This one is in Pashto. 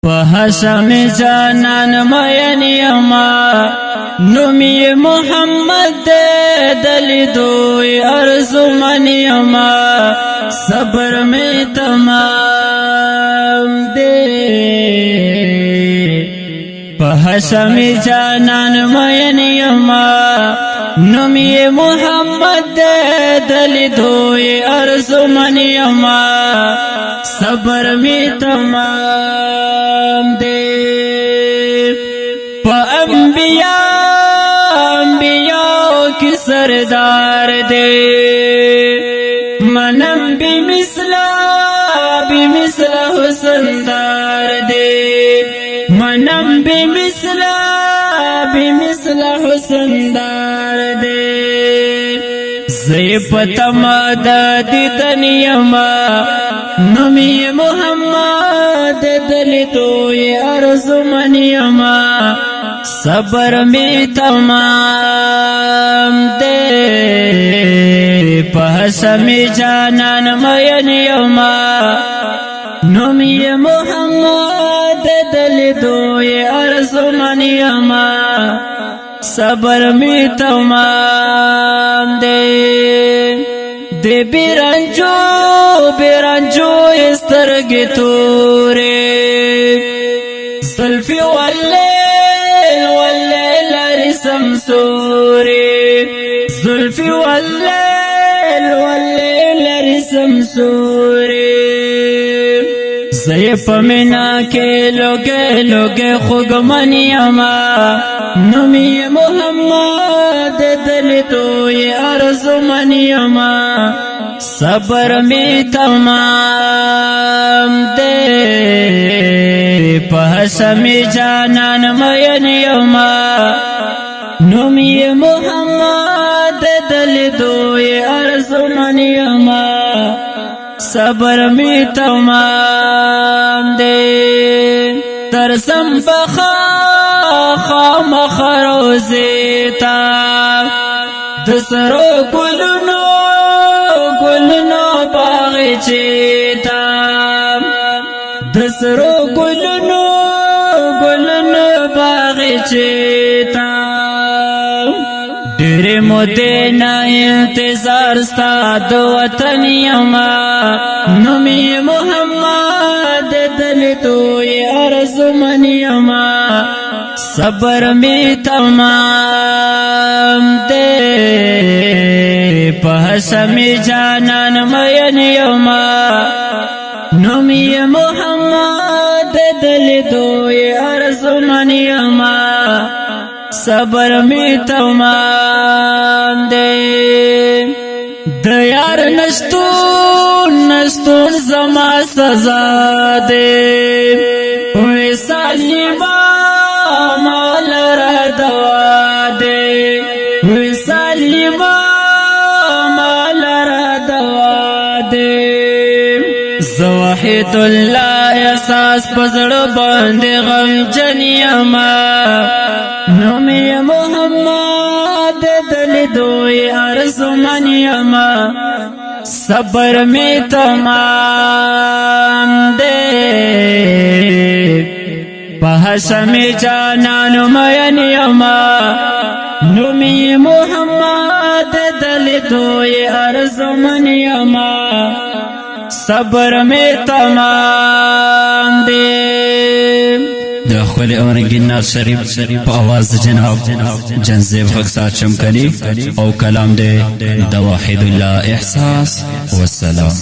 وحشم جانان مین یما نومی محمد دے دلی دوی ارزو من یما صبر میں تمام دے وحشم جانان مین یما نومی محمد دے دلی دوی ارزو من یما صبر میں تمام دے پا انبیاء کی سردار دے منم بمثل حسندار دے منم بمثل حسندار دے زیب تماد دیدن یما نمی محمد دلی توی ارزو من یما صبر میں تمام دے پہشم جانان مین یما نمی محمد دلی توی ارزو من یما صبر میں تمام دے دے بیرانجو استرگی تورے زلفی واللیل رسم سورے زلفی واللیل رسم سورے زیب منا کے لوگے خوگمن یما نمی محمد دلی توی ارزو من یما صبر میں تمام دے پہشم جانان مین یما نمی محمد دلی توی ارزو من یما صبر میں تمام دے ترسم خام خروزیتا دسرو گلنو باغچیتا دسرو گلنو باغچیتا ڈیرے مدینہ انتظار ستا دو وطن یما نمی محمد دلی توی ارزو من یما صبر میں تمام دے پہشم جانان مین یما نمی محمد دلی توی ارزو من یما صبر میں تمام دے دیار نشتون زما سزا دے ویسالی مال را دوا دے ویسالی مال را دوا دے زوحید اللہ احساس پزڑ باند غم جنیما نمی محمد دلی دوی ارزو من یما صبر میں تمام دے پہشم جانان مین یما نمی محمد دلی دوی ارزو من یما صبر میں تمام دے داخل اورنگین ناز شریف پا آواز جناب جنزیب حقصات چمکنی او کلام دے د وحید اللہ احساس والسلام.